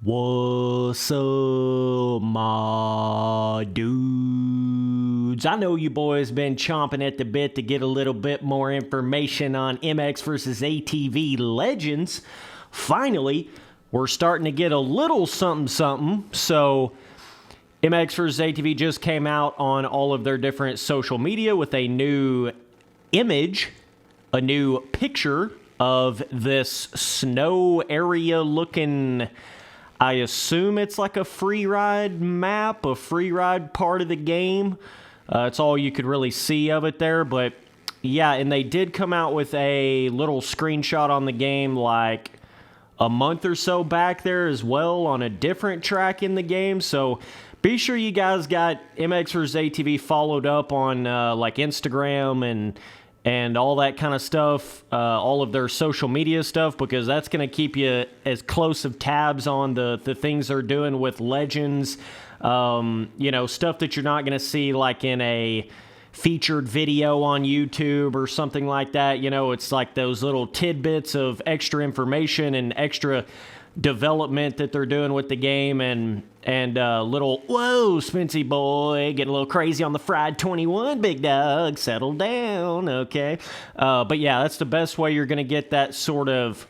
What's up, my dudes? I know you boys been chomping at the bit to get a little bit more information on MX versus ATV Legends. Finally, we're starting to get a little something. So, MX versus ATV just came out on all of their different social media with a new image, a new picture of this snow area looking... I assume it's like a free ride map, a free ride part of the game. It's all you could really see of it there. But yeah, and they did come out with a little screenshot on the game like a month or so back there as well on a different track in the game. So be sure you guys got MX vs. ATV followed up on like Instagram and all that kind of stuff, all of their social media stuff, because that's going to keep you as close of tabs on the things they're doing with Legends. Stuff that you're not going to see like in a featured video on YouTube or something like that. You know, it's like those little tidbits of extra information and extra development that they're doing with the game, and little, whoa, Spency boy, getting a little crazy on the fried 21, big dog, settle down, okay? But yeah, that's the best way you're going to get that sort of,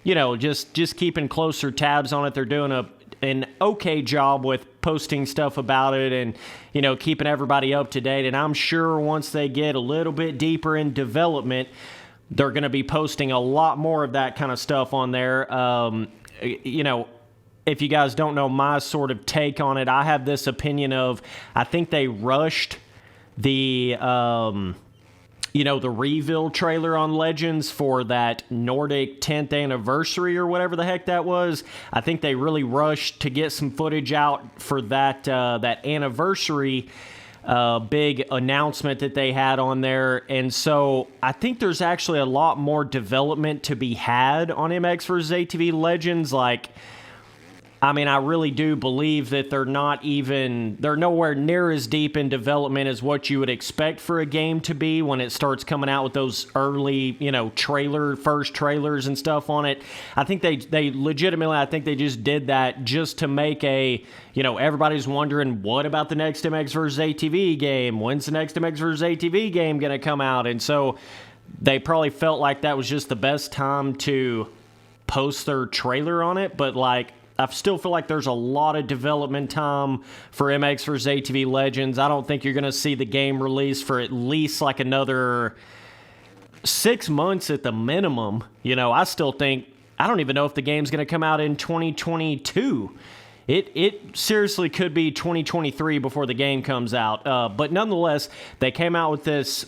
just keeping closer tabs on it. They're doing an okay job with posting stuff about it and, keeping everybody up to date. And I'm sure once they get a little bit deeper in development, they're going to be posting a lot more of that kind of stuff on there. If you guys don't know my sort of take on it, I have this opinion of, I think they rushed the, the reveal trailer on Legends for that Nordic 10th anniversary or whatever the heck that was. I think they really rushed to get some footage out for that, that anniversary big announcement that they had on there. And so I think there's actually a lot more development to be had on MX vs. ATV Legends. I really do believe that they're nowhere near as deep in development as what you would expect for a game to be when it starts coming out with those early, first trailers and stuff on it. I think they legitimately, I think they just did that just to make everybody's wondering, what about the next MX vs. ATV game? When's the next MX vs. ATV game going to come out? And so they probably felt like that was just the best time to post their trailer on it. But I still feel like there's a lot of development time for MX vs. ATV Legends. I don't think you're going to see the game released for at least like another 6 months at the minimum. I still think, I don't even know if the game's going to come out in 2022. It seriously could be 2023 before the game comes out. But nonetheless, they came out with this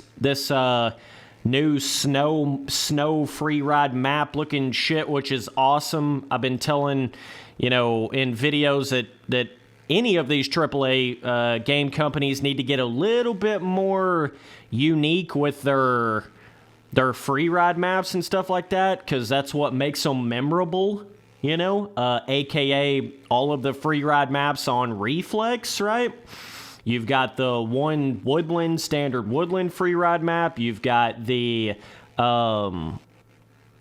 new snow free ride map looking shit, which is awesome. I've been telling, in videos that any of these AAA game companies need to get a little bit more unique with their free ride maps and stuff like that, because that's what makes them memorable, aka all of the free ride maps on Reflex, right? You've got the one standard woodland free ride map. You've got the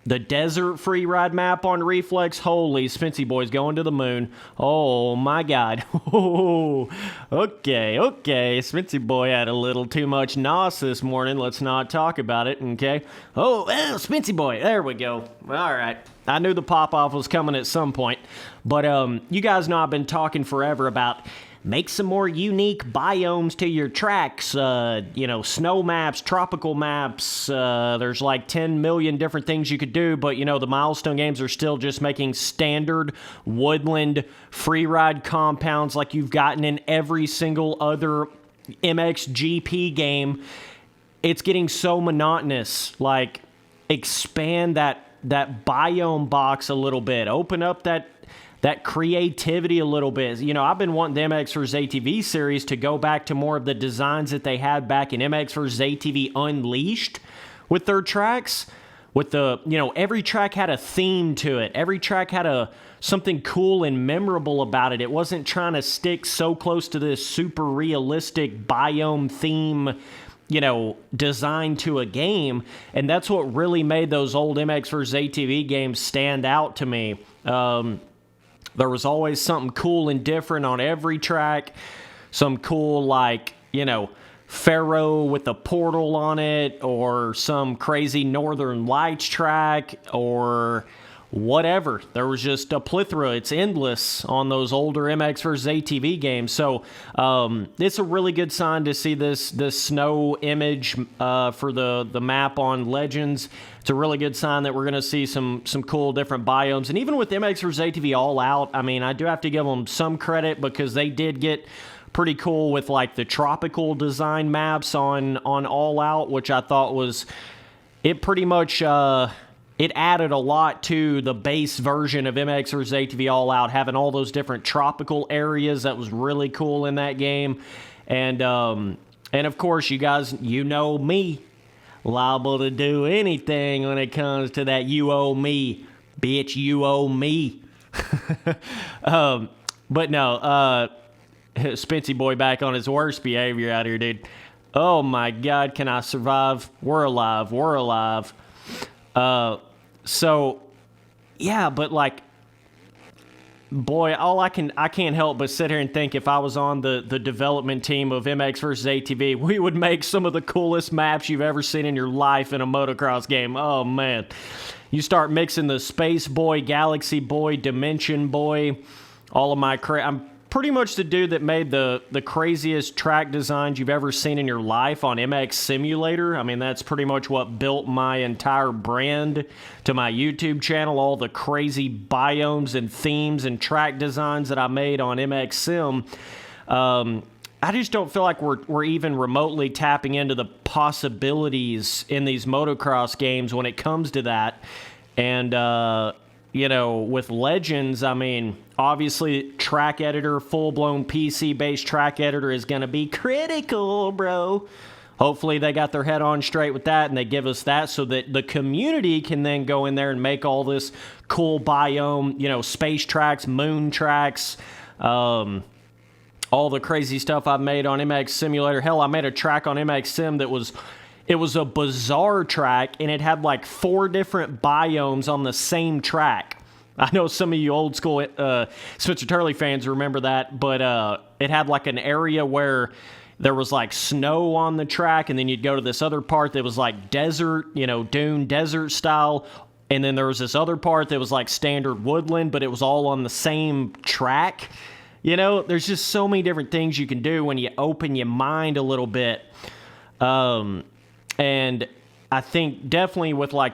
desert free ride map on Reflex. Holy, Spency boy's going to the moon. Oh my God. Oh, okay. Spency boy had a little too much nos this morning. Let's not talk about it, okay? Oh, well, Spency boy. There we go. All right. I knew the pop-off was coming at some point. But you guys know I've been talking forever about make some more unique biomes to your tracks, snow maps, tropical maps. There's like 10 million different things you could do, but, the milestone games are still just making standard woodland free ride compounds like you've gotten in every single other MXGP game. It's getting so monotonous. Expand that biome box a little bit. Open up that creativity a little bit. I've been wanting the MX vs. ATV series to go back to more of the designs that they had back in MX vs. ATV Unleashed with their tracks. With every track had a theme to it. Every track had something cool and memorable about it. It wasn't trying to stick so close to this super realistic biome theme, design to a game. And that's what really made those old MX vs. ATV games stand out to me. There was always something cool and different on every track. Some cool, like, Pharaoh with a portal on it, or some crazy Northern Lights track, or whatever. There was just a plethora. It's endless on those older MX versus ATV games. So it's a really good sign to see this snow image for the map on Legends. It's a really good sign that we're going to see some cool different biomes. And even with MX versus ATV All Out, I mean, I do have to give them some credit because they did get pretty cool with like the tropical design maps on All Out, which I thought was, it pretty much it added a lot to the base version of MX vs. ATV All Out, having all those different tropical areas. That was really cool in that game. And of course, you guys, you know me, liable to do anything when it comes to that you owe me, bitch, you owe me. But no, Spency boy back on his worst behavior out here, dude. Oh my God, can I survive? We're alive. We're alive. So, yeah, but like, boy, I can't help but sit here and think if I was on the development team of MX vs. ATV, we would make some of the coolest maps you've ever seen in your life in a motocross game. Oh man, you start mixing the Space Boy, Galaxy Boy, Dimension Boy, all of my I'm pretty much the dude that made the craziest track designs you've ever seen in your life on MX Simulator. I mean, that's pretty much what built my entire brand to my YouTube channel, all the crazy biomes and themes and track designs that I made on MX Sim. I just don't feel like we're even remotely tapping into the possibilities in these motocross games when it comes to that. And, with Legends, I mean, obviously, track editor, full-blown PC-based track editor is going to be critical, bro. Hopefully, they got their head on straight with that, and they give us that so that the community can then go in there and make all this cool biome, space tracks, moon tracks, all the crazy stuff I've made on MX Simulator. Hell, I made a track on MX Sim that was... It was a bizarre track, and it had like 4 different biomes on the same track. I know some of you old school Spencer Turley fans remember that, but it had like an area where there was like snow on the track, and then you'd go to this other part that was like desert, dune desert style, and then there was this other part that was like standard woodland, but it was all on the same track. There's just so many different things you can do when you open your mind a little bit. And I think definitely with like,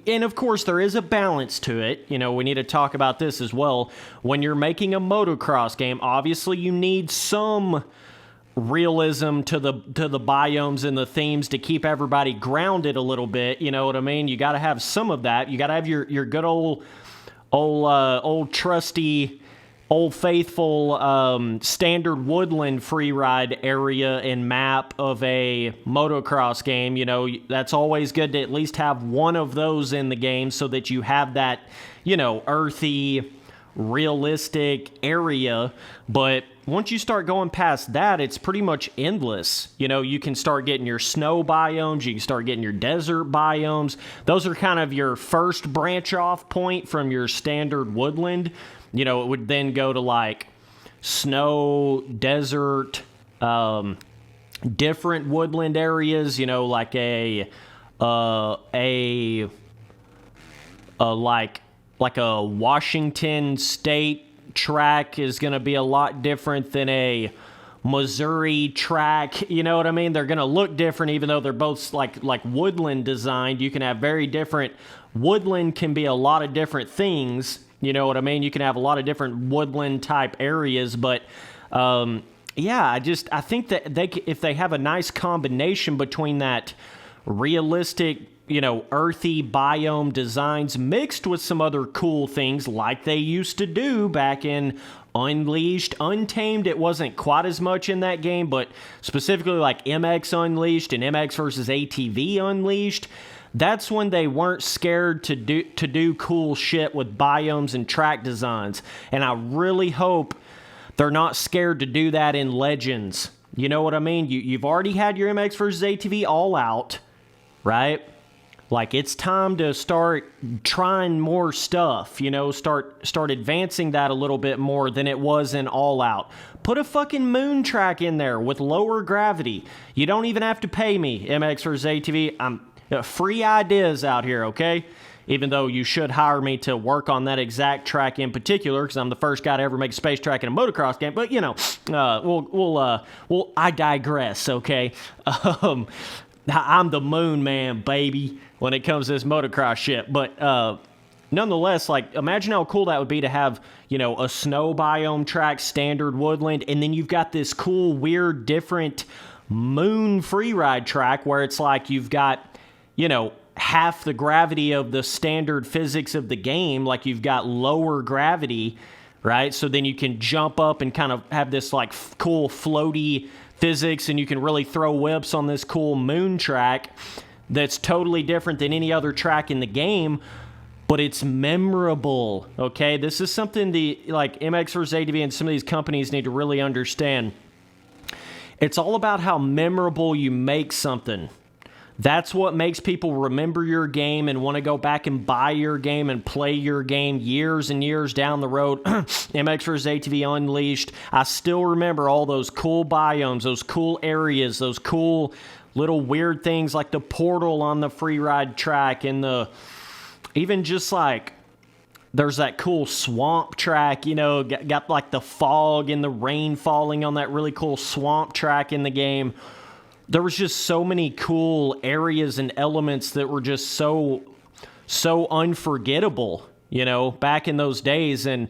and of course there is a balance to it. We need to talk about this as well. When you're making a motocross game, obviously you need some realism to the biomes and the themes to keep everybody grounded a little bit. You know what I mean? You got to have some of that. You got to have your good old trusty, old faithful standard woodland free ride area and map of a motocross game. That's always good to at least have one of those in the game so that you have that, earthy, realistic area. But once you start going past that, it's pretty much endless. You can start getting your snow biomes, you can start getting your desert biomes. Those are kind of your first branch off point from your standard woodland. It would then go to like snow, desert, different woodland areas, like a Washington State track is going to be a lot different than a Missouri track. You know what I mean? They're going to look different even though they're both like woodland designed. You can have very different, woodland can be a lot of different things. You know what I mean? You can have a lot of different woodland type areas, but I think that if they have a nice combination between that realistic, earthy biome designs mixed with some other cool things like they used to do back in Unleashed. Untamed, it wasn't quite as much in that game, but specifically like MX Unleashed and MX versus ATV Unleashed, that's when they weren't scared to do cool shit with biomes and track designs. And I really hope they're not scared to do that in Legends. You know what I mean? You've already had your MX versus ATV All Out, right? Like, it's time to start trying more stuff, you know, start advancing that a little bit more than it was in All Out. Put a fucking moon track in there with lower gravity. You don't even have to pay me, MX vs. ATV. I'm free ideas out here, okay? Even though you should hire me to work on that exact track in particular, because I'm the first guy to ever make a space track in a motocross game. But, you know, I digress, okay? I'm the moon man, baby, when it comes to this motocross shit. But nonetheless, like, imagine how cool that would be to have, you know, a snow biome track, standard woodland, and then you've got this cool, weird, different moon freeride track where it's like you've got, you know, half the gravity of the standard physics of the game. Like, you've got lower gravity, right? So then you can jump up and kind of have this, like, cool floaty physics, and you can really throw whips on this cool moon track that's totally different than any other track in the game, but it's memorable, okay? This is something like MX vs. ATV and some of these companies need to really understand. It's all about how memorable you make something. That's what makes people remember your game and want to go back and buy your game and play your game years and years down the road. MX vs. ATV Unleashed. I still remember all those cool biomes, those cool areas, those cool little weird things like the portal on the freeride track, and even just like there's that cool swamp track, you know, got like the fog and the rain falling on that really cool swamp track in the game. There was just so many cool areas and elements that were just so unforgettable, you know, back in those days. And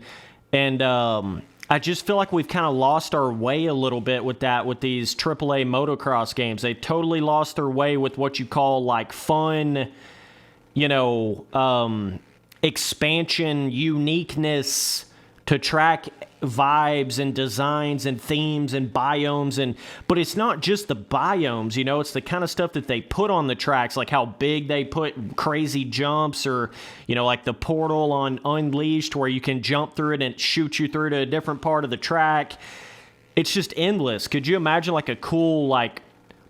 I just feel like we've kind of lost our way a little bit with these AAA motocross games. They totally lost their way with what you call like fun, you know, expansion, uniqueness to track vibes and designs and themes and biomes, but it's not just the biomes, you know, it's the kind of stuff that they put on the tracks, like how big they put crazy jumps, or, you know, like the portal on Unleashed where you can jump through it and it shoots you through to a different part of the track. It's just endless. Could you imagine like a cool like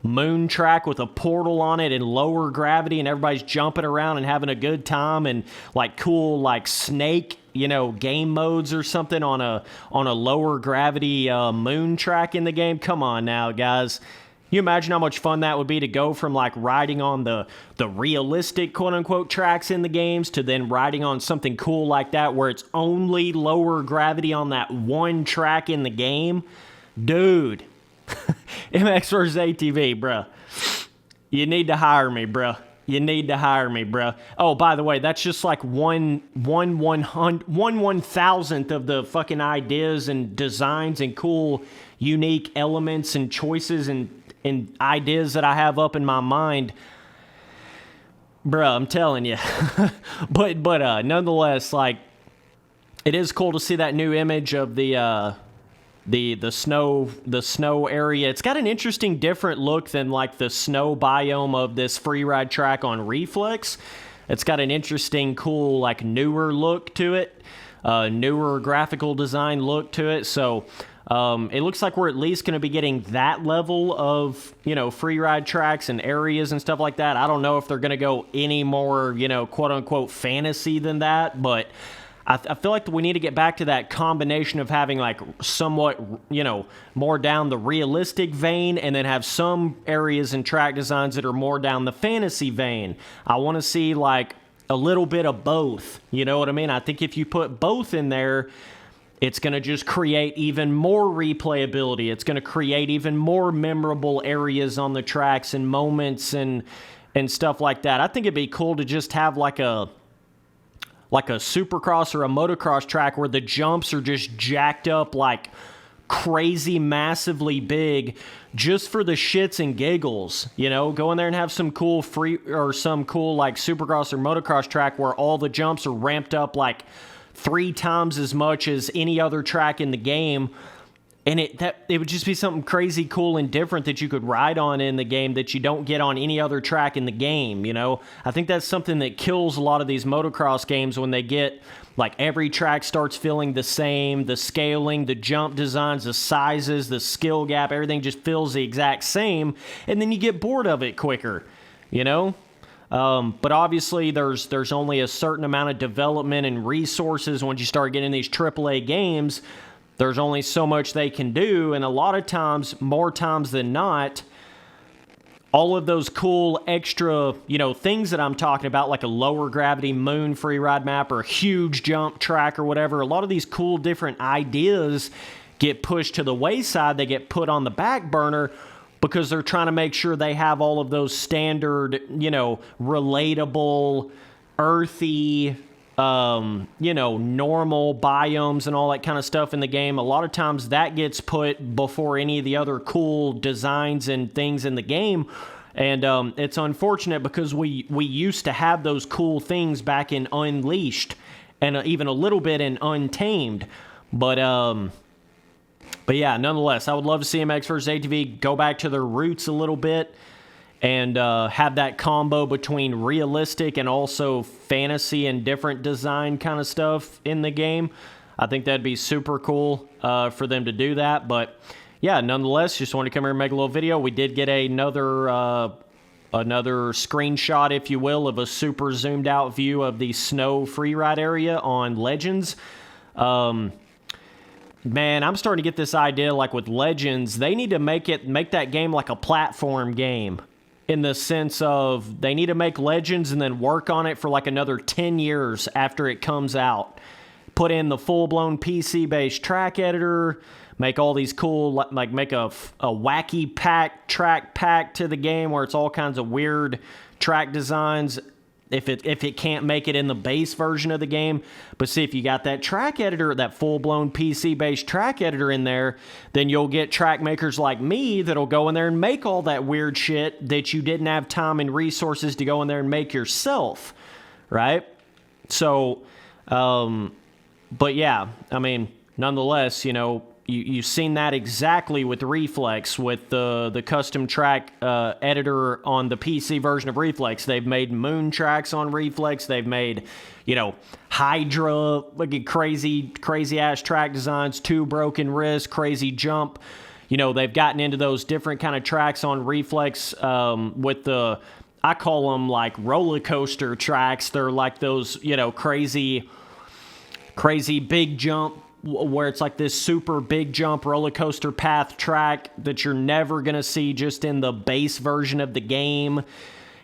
moon track with a portal on it and lower gravity, and everybody's jumping around and having a good time, and like cool like snake, you know, game modes or something on a lower gravity moon track in the game? Come on now, guys. You imagine how much fun that would be to go from like riding on the realistic quote unquote tracks in the games to then riding on something cool like that where it's only lower gravity on that one track in the game? Dude. MX vs. ATV, bruh. You need to hire me, bruh. You need to hire me, bruh. Oh, by the way, that's just like one 1/1000th of the fucking ideas and designs and cool, unique elements and choices and ideas that I have up in my mind. Bruh, I'm telling you. but nonetheless, like, it is cool to see that new image of the snow area. It's got an interesting different look than like the snow biome of this freeride track on Reflex. It's got an interesting, cool, like newer look to it, newer graphical design look to it. So it looks like we're at least going to be getting that level of, you know, freeride tracks and areas and stuff like that. I don't know if they're going to go any more, you know, quote unquote fantasy than that, but I feel like we need to get back to that combination of having like somewhat, you know, more down the realistic vein, and then have some areas and track designs that are more down the fantasy vein. I want to see like a little bit of both. You know what I mean? I think if you put both in there, it's going to just create even more replayability. It's going to create even more memorable areas on the tracks and moments and stuff like that. I think it'd be cool to just have like a supercross or a motocross track where the jumps are just jacked up like crazy, massively big, just for the shits and giggles. You know, go in there and have some cool some cool like supercross or motocross track where all the jumps are ramped up like 3 times as much as any other track in the game. And it would just be something crazy, cool, and different that you could ride on in the game that you don't get on any other track in the game, you know? I think that's something that kills a lot of these motocross games when they get, like, every track starts feeling the same, the scaling, the jump designs, the sizes, the skill gap, everything just feels the exact same, and then you get bored of it quicker, you know? But obviously, there's only a certain amount of development and resources once you start getting these AAA games. There's only so much they can do, and a lot of times, more times than not, all of those cool extra, things that I'm talking about, like a lower gravity moon free ride map or a huge jump track or whatever, a lot of these cool different ideas get pushed to the wayside. They get put on the back burner because they're trying to make sure they have all of those standard, relatable, earthy, normal biomes and all that kind of stuff in the game. A lot of times that gets put before any of the other cool designs and things in the game. And it's unfortunate because we used to have those cool things back in Unleashed and even a little bit in Untamed. But yeah, nonetheless, I would love to see MX vs. ATV go back to their roots a little bit and have that combo between realistic and also fantasy and different design kind of stuff in the game. I think that'd be super cool for them to do that. But yeah, nonetheless, just wanted to come here and make a little video. We did get another screenshot, if you will, of a super zoomed out view of the snow free ride area on Legends. Man, I'm starting to get this idea, like with Legends, they need to make that game like a platform game, in the sense of they need to make Legends and then work on it for like another 10 years after it comes out. Put in the full-blown PC-based track editor, make all these cool, like make a wacky track pack to the game where it's all kinds of weird track designs if it can't make it in the base version of the game. But see, if you got that track editor, that full-blown PC-based track editor in there, then you'll get track makers like me that'll go in there and make all that weird shit that you didn't have time and resources to go in there and make yourself, right? So, but yeah, I mean, nonetheless, you've seen that exactly with Reflex, with the custom track editor on the PC version of Reflex. They've made moon tracks on Reflex. They've made, Hydra, like crazy ass track designs, 2 broken wrists, crazy jump. They've gotten into those different kind of tracks on Reflex with I call them like roller coaster tracks. They're like those, crazy big jump, where it's like this super big jump roller coaster path track that you're never going to see just in the base version of the game.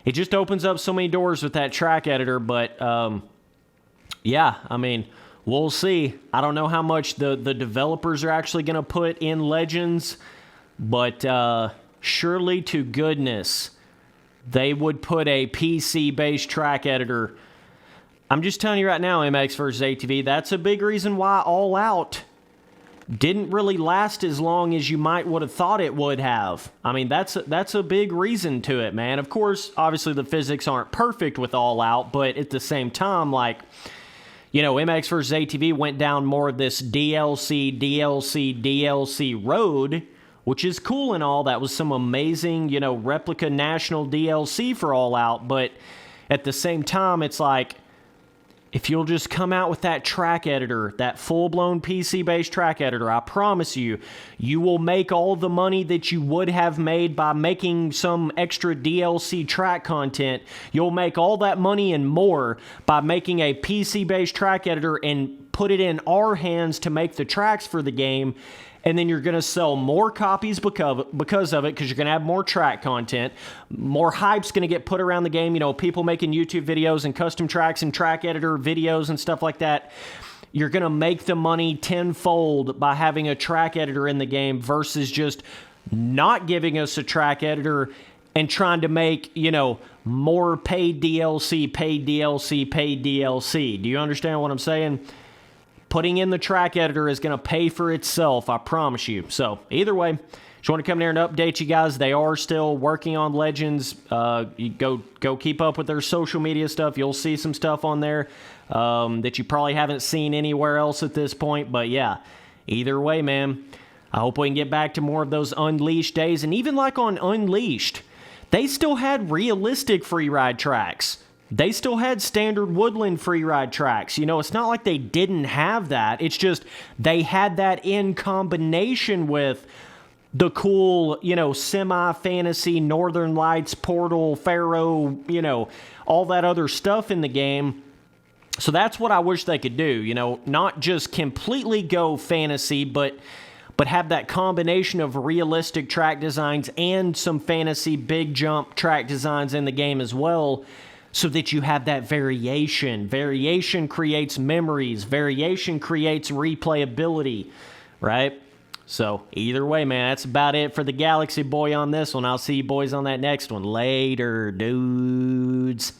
It just opens up so many doors with that track editor. But yeah, I mean, we'll see. I don't know how much the developers are actually going to put in Legends, but surely to goodness they would put a PC-based track editor. I'm just telling you right now, MX vs. ATV, that's a big reason why All Out didn't really last as long as you might would have thought it would have. I mean, that's a big reason to it, man. Of course, obviously the physics aren't perfect with All Out, but at the same time, like, MX vs. ATV went down more of this DLC road, which is cool and all. That was some amazing, replica national DLC for All Out, but at the same time, it's like, if you'll just come out with that track editor, that full-blown PC-based track editor, I promise you, you will make all the money that you would have made by making some extra DLC track content. You'll make all that money and more by making a PC-based track editor and put it in our hands to make the tracks for the game. And then you're going to sell more copies because of it, because you're going to have more track content. More hype's going to get put around the game. People making YouTube videos and custom tracks and track editor videos and stuff like that. You're going to make the money tenfold by having a track editor in the game versus just not giving us a track editor and trying to make, more paid DLC. Do you understand what I'm saying? Putting in the track editor is going to pay for itself, I promise you. So, either way, just want to come here and update you guys. They are still working on Legends. You go keep up with their social media stuff. You'll see some stuff on there that you probably haven't seen anywhere else at this point. But yeah, either way, man, I hope we can get back to more of those Unleashed days. And even like on Unleashed, they still had realistic free ride tracks. They still had standard woodland free ride tracks. It's not like they didn't have that. It's just they had that in combination with the cool, semi-fantasy, Northern Lights, Portal, Pharaoh, all that other stuff in the game. So that's what I wish they could do, not just completely go fantasy, but have that combination of realistic track designs and some fantasy big jump track designs in the game as well, so that you have that variation. Variation creates memories. Variation creates replayability, right? So either way, man, that's about it for the Galaxy Boy on this one. I'll see you boys on that next one. Later, dudes.